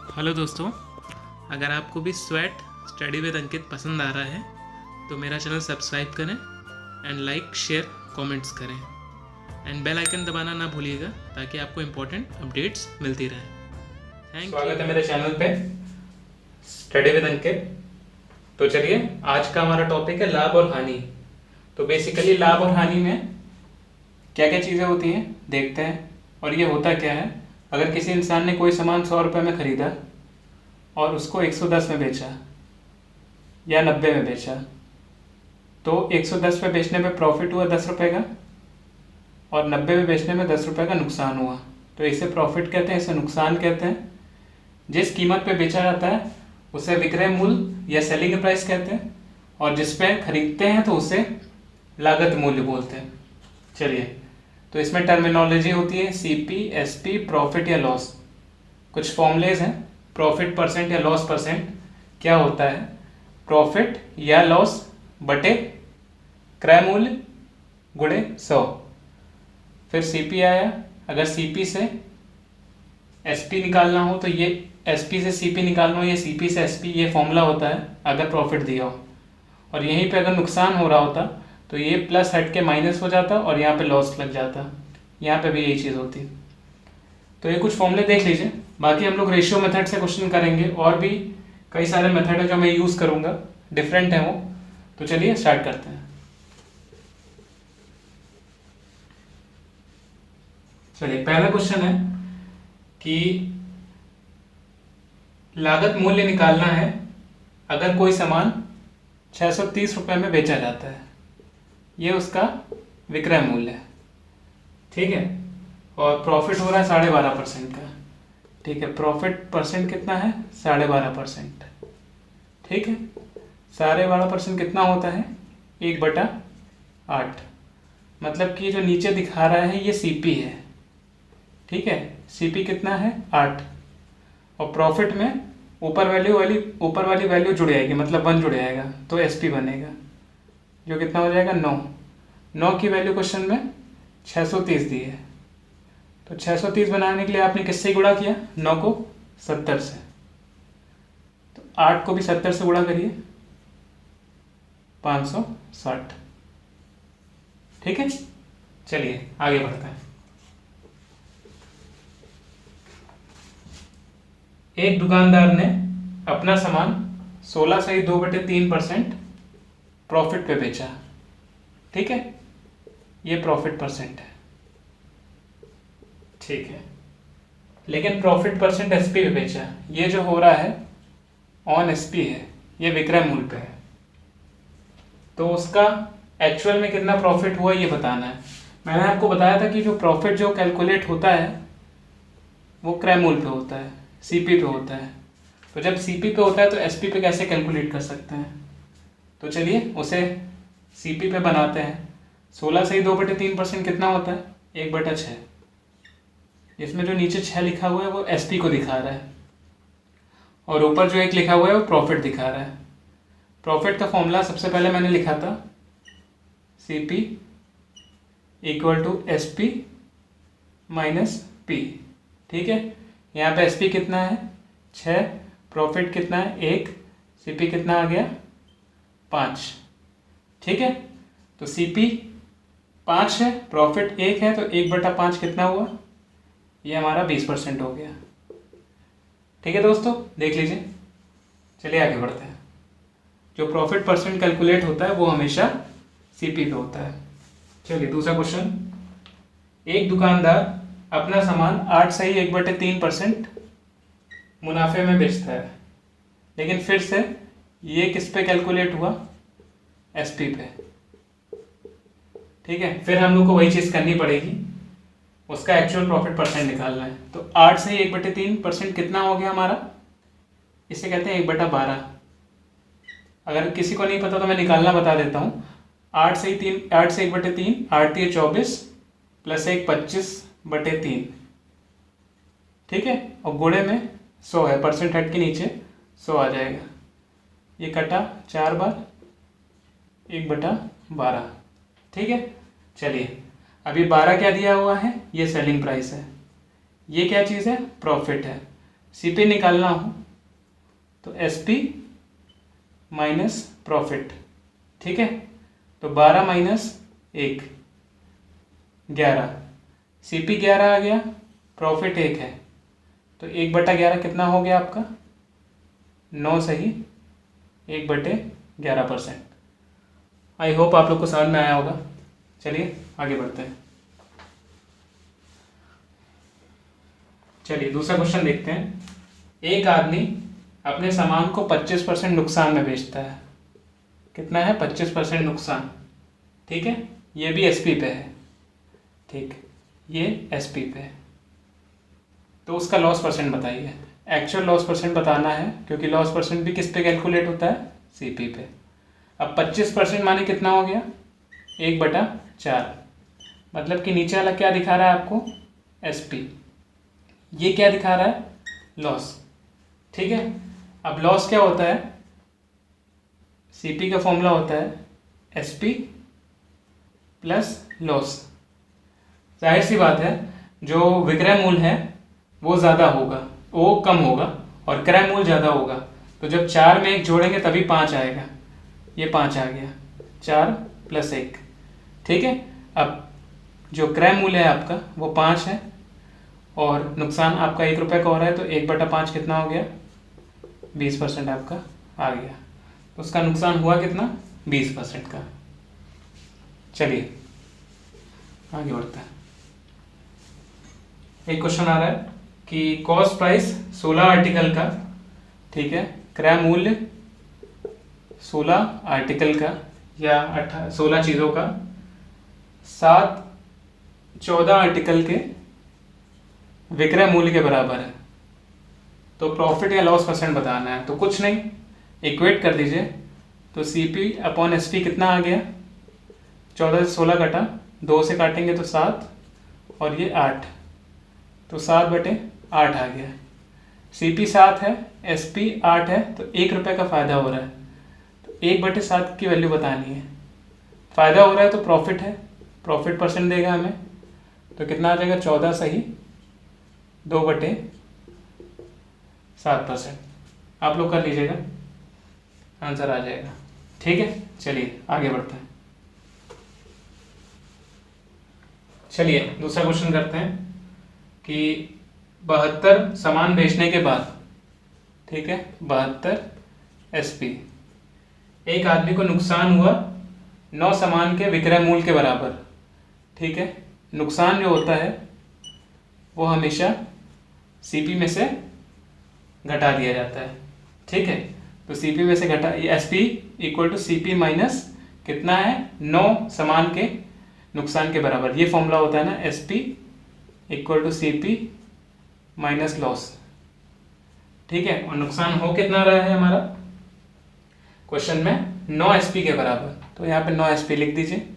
Hello दोस्तों, अगर आपको भी स्वेट स्टडी विद अंकित पसंद आ रहा है तो मेरा चैनल सब्सक्राइब करें एंड लाइक शेयर कमेंट्स करें एंड बेल आइकन दबाना ना भूलिएगा ताकि आपको इम्पोर्टेंट अपडेट्स मिलती रहें। Thank you. स्वागत है मेरे चैनल पे स्टडी विद अंकित। तो चलिए, आज का हमारा टॉपिक है लाभ और हानि। तो बेसिकली लाभ और हानि में क्या क्या चीज़ें होती हैं देखते हैं। और ये होता क्या है, अगर किसी इंसान ने कोई सामान 100 रुपये में ख़रीदा और उसको 110 में बेचा या 90 में बेचा, तो 110 पे बेचने पे प्रॉफिट हुआ 10 रुपये का और 90 में बेचने में 10 रुपये का नुकसान हुआ। तो इसे प्रॉफिट कहते हैं, इसे नुकसान कहते हैं। जिस कीमत पे बेचा जाता है उसे विक्रय मूल्य या सेलिंग प्राइस कहते हैं, और जिस पे खरीदते हैं तो उसे लागत मूल्य बोलते हैं। चलिए, तो इसमें टर्मिनोलॉजी होती है सीपी, एसपी, प्रॉफिट या लॉस। कुछ फॉर्मूलेज हैं। प्रॉफिट परसेंट या लॉस परसेंट क्या होता है? प्रॉफिट या लॉस बटे क्रय मूल्य गुणे 100। फिर सीपी आया। अगर सीपी से एसपी निकालना हो तो ये एसपी से सीपी निकालना हो, ये सीपी से एसपी, ये फॉर्मूला होता है अगर प्रॉफिट दिया हो। और यहीं पे अगर नुकसान हो रहा होता तो ये प्लस हट के माइनस हो जाता और यहाँ पे लॉस लग जाता। यहाँ पे भी यही चीज़ होती। तो ये कुछ फॉर्मूले देख लीजिए। बाकी हम लोग रेशियो मेथड से क्वेश्चन करेंगे, और भी कई सारे मेथड है जो मैं यूज़ करूँगा, डिफरेंट है वो। तो चलिए स्टार्ट करते हैं। चलिए, पहला क्वेश्चन है कि लागत मूल्य निकालना है अगर कोई सामान 630 रुपये में बेचा जाता है। ये उसका विक्रय मूल्य है, ठीक है। और प्रॉफिट हो रहा है 12.5% का, ठीक है। प्रॉफिट परसेंट कितना है? 12.5%, ठीक है। 12.5% कितना होता है? 1/8। मतलब कि जो नीचे दिखा रहा है ये सीपी है, ठीक है। सीपी कितना है? 8। और प्रॉफिट में ऊपर वाली वैल्यू जुड़ जाएगी, मतलब 1 जुड़ जाएगा तो एसपी बनेगा, जो कितना हो जाएगा? 9 की वैल्यू क्वेश्चन में 630 दी है। तो 630 बनाने के लिए आपने किससे गुणा किया? 9 को 70 से। तो 8 को भी 70 से गुणा करिए, 560, ठीक है। चलिए आगे बढ़ते हैं। एक दुकानदार ने अपना सामान 16.2/3% प्रॉफिट पे बेचा, ठीक है। ये प्रॉफिट परसेंट है, ठीक है। लेकिन प्रॉफिट परसेंट एसपी पे बेचा। ये जो हो रहा है ऑन एसपी है, ये विक्रय मूल्य पे है। तो उसका एक्चुअल में कितना प्रॉफिट हुआ ये बताना है। मैंने आपको बताया था कि जो प्रॉफिट जो कैलकुलेट होता है वो क्रय मूल्य पे होता है, सीपी पे होता है। तो जब सीपी पे होता है तो एसपी पे कैसे कैलकुलेट कर सकते हैं? तो चलिए उसे सीपी पे बनाते हैं। 16.2/3% कितना होता है? 1/6। इसमें जो नीचे 6 लिखा हुआ है वो एसपी को दिखा रहा है, और ऊपर जो 1 लिखा हुआ है वो प्रॉफिट दिखा रहा है। प्रॉफिट का फॉर्मूला सबसे पहले मैंने लिखा था CP equal to SP minus P, ठीक है। यहाँ पे एसपी कितना है? 6, प्रॉफिट कितना है? 1, सीपी कितना आ गया? 5, ठीक है। तो सीपी 5 है, प्रॉफिट 1 है, तो 1/5 कितना हुआ? ये हमारा 20% हो गया, ठीक है दोस्तों, देख लीजिए। चलिए आगे बढ़ते हैं। जो प्रॉफिट परसेंट कैलकुलेट होता है वो हमेशा सीपी पे होता है। चलिए दूसरा क्वेश्चन। एक दुकानदार अपना सामान 8.1/3% मुनाफे में बेचता है, लेकिन फिर से ये किस पे कैलकुलेट हुआ? एसपी पे, ठीक है। फिर हम लोग को वही चीज़ करनी पड़ेगी, उसका एक्चुअल प्रॉफिट परसेंट निकालना है। तो 8.1/3% कितना हो गया हमारा? इसे कहते हैं 1/12। अगर किसी को नहीं पता तो मैं निकालना बता देता हूँ। 8 से 1/3, 8 × 24 प्लस 1 25/3, ठीक है। और गुणे में 100 है, परसेंट हट के नीचे 100 आ जाएगा। ये कटा 4 बार, 1/12, ठीक है। चलिए, अभी 12 क्या दिया हुआ है? ये सेलिंग प्राइस है। ये क्या चीज़ है? प्रॉफिट है। CP निकालना हो तो SP माइनस प्रॉफिट, ठीक है। तो 12 माइनस 1 11, CP 11 आ गया, प्रॉफिट 1 है, तो 1/11 कितना हो गया आपका 9 सही 1/11%। आई होप आप लोग को समझ में आया होगा। चलिए आगे बढ़ते हैं। चलिए दूसरा क्वेश्चन देखते हैं। एक आदमी अपने सामान को 25% नुकसान में बेचता है। कितना है 25% नुकसान, ठीक है। ये भी SP पे है, ठीक, ये SP पे है। तो उसका लॉस परसेंट बताइए। एक्चुअल लॉस परसेंट बताना है क्योंकि लॉस परसेंट भी किस पे कैलकुलेट होता है, CP पे। अब 25% माने कितना हो गया 1/4, मतलब कि नीचे वाला क्या दिखा रहा है आपको SP, ये क्या दिखा रहा है लॉस, ठीक है। अब लॉस क्या होता है, CP का फॉर्मूला होता है SP प्लस लॉस। जाहिर सी बात है जो विक्रय मूल्य है वो ज़्यादा होगा, वो कम होगा, और क्रय मूल्य ज़्यादा होगा। तो जब 4 में 1 जोड़ेंगे तभी 5 आएगा, ये 5 आ गया, 4 + 1, ठीक है। अब जो क्रय मूल्य है आपका वो 5 है और नुकसान आपका 1 रुपये का हो रहा है, तो 1/5 कितना हो गया 20% आपका आ गया। तो उसका नुकसान हुआ कितना 20% का। चलिए आगे बढ़ते हैं। एक क्वेश्चन आ रहा है कि कॉस्ट प्राइस 16 आर्टिकल का, ठीक है, क्रय मूल्य 16 आर्टिकल का या 16 चीज़ों का 14 आर्टिकल के विक्रय मूल्य के बराबर है। तो प्रॉफिट या लॉस परसेंट बताना है। तो कुछ नहीं, इक्वेट कर दीजिए। तो CP/SP कितना आ गया, 14 से 16 कटा, 2 से काटेंगे तो 7 और ये 8, तो 7/8 आ गया। CP 7 है, SP 8 है, तो 1 रुपये का फ़ायदा हो रहा है, तो 1/7 की वैल्यू बतानी है। फ़ायदा हो रहा है तो प्रॉफिट है, प्रॉफिट परसेंट देगा हमें, तो कितना आ जाएगा 14 सही 2/7%। आप लोग कर लीजिएगा, आंसर आ जाएगा, ठीक है। चलिए आगे बढ़ते हैं। चलिए दूसरा क्वेश्चन करते हैं कि 72 सामान बेचने के बाद, ठीक है, 72 SP, एक आदमी को नुकसान हुआ 9 सामान के विक्रय मूल्य के बराबर, ठीक है। नुकसान जो होता है वो हमेशा CP में से घटा दिया जाता है, ठीक है। तो CP में से घटा, ये SP = CP माइनस कितना है 9 सामान के नुकसान के बराबर, ये फॉर्मूला होता है ना SP = CP माइनस लॉस, ठीक है। और नुकसान हो कितना रहा है हमारा क्वेश्चन में 9 SP के बराबर, तो यहाँ पे 9 SP लिख दीजिए।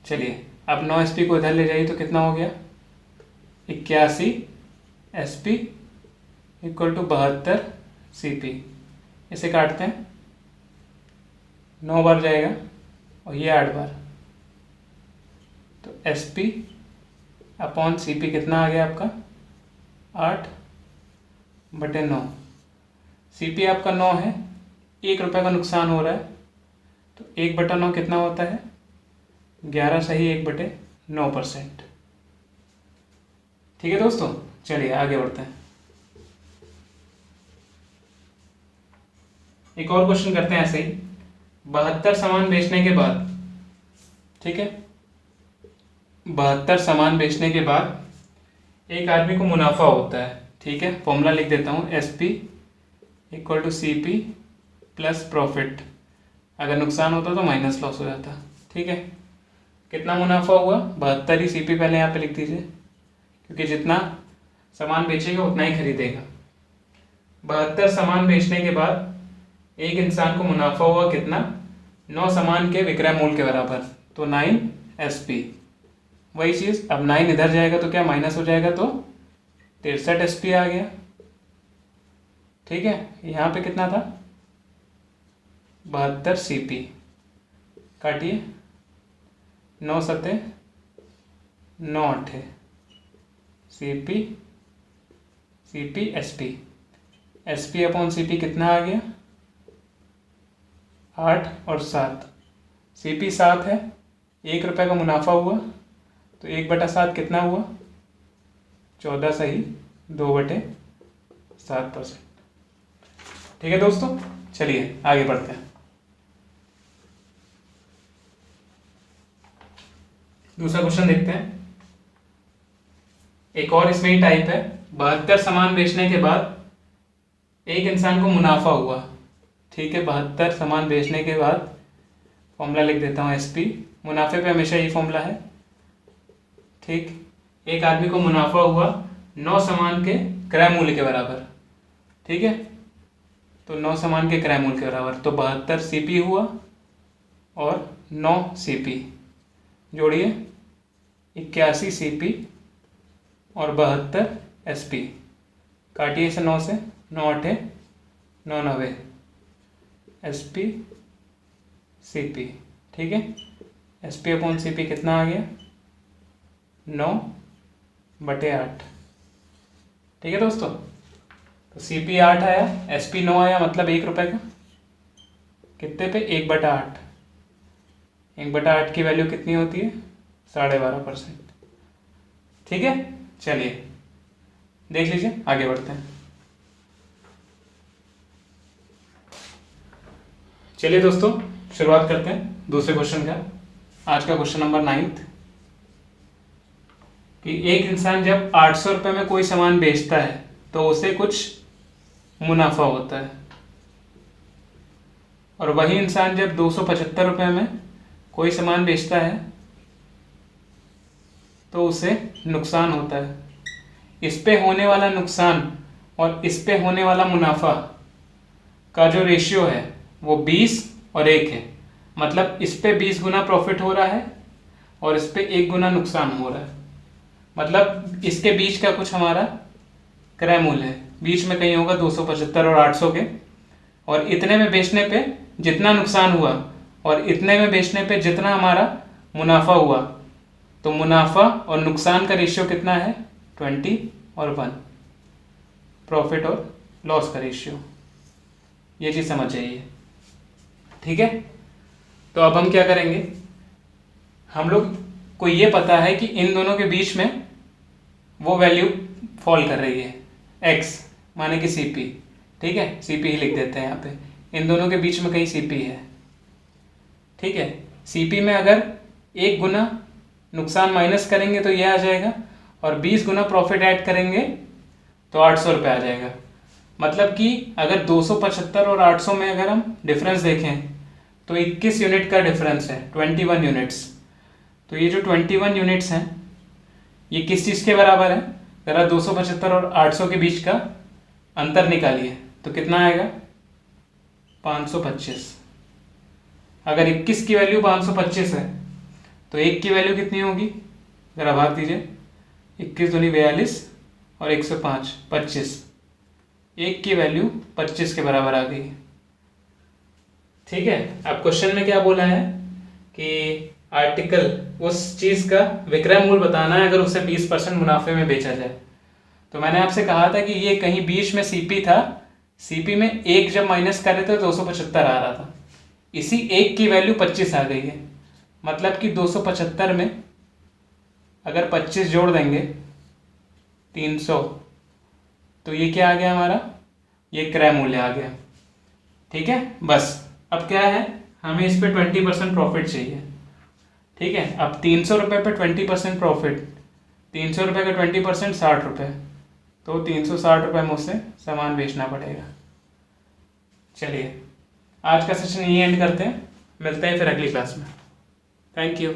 चलिए अब 9 SP को इधर ले जाइए तो कितना हो गया 81 SP = 72 CP। इसे काटते हैं, 9 बार जाएगा और ये 8 बार, तो SP/CP कितना आ गया आपका 8/9। CP आपका 9 है, 1 रुपये का नुकसान हो रहा है, तो 1/9 कितना होता है 11 सही 1/9%, ठीक है दोस्तों। चलिए आगे बढ़ते हैं। एक और क्वेश्चन करते हैं ऐसे ही। 72 सामान बेचने के बाद, ठीक है, 72 सामान बेचने के बाद एक आदमी को मुनाफा होता है, ठीक है। फॉर्मूला लिख देता हूँ SP = CP प्लस प्रॉफिट। अगर नुकसान होता तो माइनस लॉस हो जाता, ठीक है। कितना मुनाफा हुआ 72 ही CP पहले यहाँ पे लिख दीजिए, क्योंकि जितना सामान बेचेगा उतना ही खरीदेगा। 72 सामान बेचने के बाद एक इंसान को मुनाफा हुआ कितना 9 सामान के विक्रय मूल्य के बराबर, तो 9 SP। वही चीज़, अब 9 इधर जाएगा तो क्या माइनस हो जाएगा, तो 63 SP आ गया, ठीक है। यहाँ पे कितना था 72 CP, काटिए 9 7 9 8 CP CP SP, SP upon CP कितना आ गया 8 और 7, CP 7 है, 1 रुपये का मुनाफा हुआ तो 1/7 कितना हुआ 14 सही 2/7%। ठीक है दोस्तों, चलिए आगे बढ़ते हैं। दूसरा क्वेश्चन देखते हैं। एक और इसमें ही टाइप है, 72 सामान बेचने के बाद एक इंसान को मुनाफा हुआ। ठीक है, 72 सामान बेचने के बाद, फॉर्मूला लिख देता हूँ SP, मुनाफे पे हमेशा ये फॉर्मूला है। ठीक, एक आदमी को मुनाफा हुआ 9 सामान के क्रय मूल्य के बराबर। ठीक है, तो 9 सामान के क्रय मूल्य के बराबर, तो 72 CP हुआ और 9 CP, जोड़िए 81 CP और 72 SP, काटिए इसे 9 से, 9 8 9 9 SP CP। ठीक है, SP अपॉन CP कितना आ गया 9/8। ठीक है दोस्तों, तो CP 8 आया, SP 9 आया, मतलब 1 रुपये का कितने पे 1/8। 1/8 की वैल्यू कितनी होती है 12.5%। ठीक है, चलिए देख लीजिए, आगे बढ़ते हैं। चलिए दोस्तों, शुरुआत करते हैं दूसरे क्वेश्चन का। आज का क्वेश्चन नंबर 9 कि एक इंसान जब 800 रुपये में कोई सामान बेचता है तो उसे कुछ मुनाफा होता है, और वही इंसान जब 275 रुपये में कोई सामान बेचता है तो उसे नुकसान होता है। इस पे होने वाला नुकसान और इस पे होने वाला मुनाफा का जो रेशियो है वो 20 और 1 है। मतलब इस पे 20 गुना प्रॉफिट हो रहा है और इस पे 1 गुना नुकसान हो रहा है। मतलब इसके बीच का कुछ हमारा क्रय मूल्य है, बीच में कहीं होगा 275 और 800 के, और इतने में बेचने पे जितना नुकसान हुआ और इतने में बेचने पे जितना हमारा मुनाफा हुआ, तो मुनाफा और नुकसान का रेशियो कितना है 20 और 1, प्रॉफिट और लॉस का रेशियो। ये चीज़ समझ जाइए। ठीक है, तो अब हम क्या करेंगे, हम लोग को ये पता है कि इन दोनों के बीच में वो वैल्यू फॉल कर रही है, x माने कि CP। ठीक है, CP ही लिख देते हैं यहाँ पे, इन दोनों के बीच में कहीं CP है। ठीक है, CP में अगर 1 गुना नुकसान माइनस करेंगे तो ये आ जाएगा, और 20 गुना प्रॉफिट ऐड करेंगे तो 800 रुपये आ जाएगा। मतलब कि अगर 275 और 800 में अगर हम डिफरेंस देखें तो 21 यूनिट का डिफरेंस है, 21 यूनिट्स। तो ये जो 21 यूनिट्स हैं ये किस चीज़ के बराबर है, ज़रा 275 और 800 के बीच का अंतर निकालिए तो कितना आएगा 525। अगर 21 की वैल्यू 525 है तो 1 की वैल्यू कितनी होगी, ज़रा भाग दीजिए, 21 दूनी 42 और 105 25, 1 की वैल्यू 25 के बराबर आ गई। ठीक है, अब क्वेश्चन में क्या बोला है कि आर्टिकल उस चीज़ का विक्रय मूल्य बताना है अगर उसे 20% मुनाफे में बेचा जाए। तो मैंने आपसे कहा था कि ये कहीं बीच में CP था, CP में 1 जब माइनस कर रहे थे तो 275 आ रहा था, इसी 1 की वैल्यू 25 आ गई है। मतलब कि 275 में अगर 25 जोड़ देंगे 300, तो ये क्या आ गया हमारा, ये क्रय मूल्य आ गया। ठीक है, बस अब क्या है, हमें इस पे 20% प्रॉफिट चाहिए। ठीक है, अब 300 रुपये पे 20% प्रॉफिट, 300 रुपये का 20% 60 रुपये, तो 360 रुपये में उससे सामान बेचना पड़ेगा। चलिए आज का सेशन यही एंड करते हैं, मिलते हैं फिर अगली क्लास में। Thank you.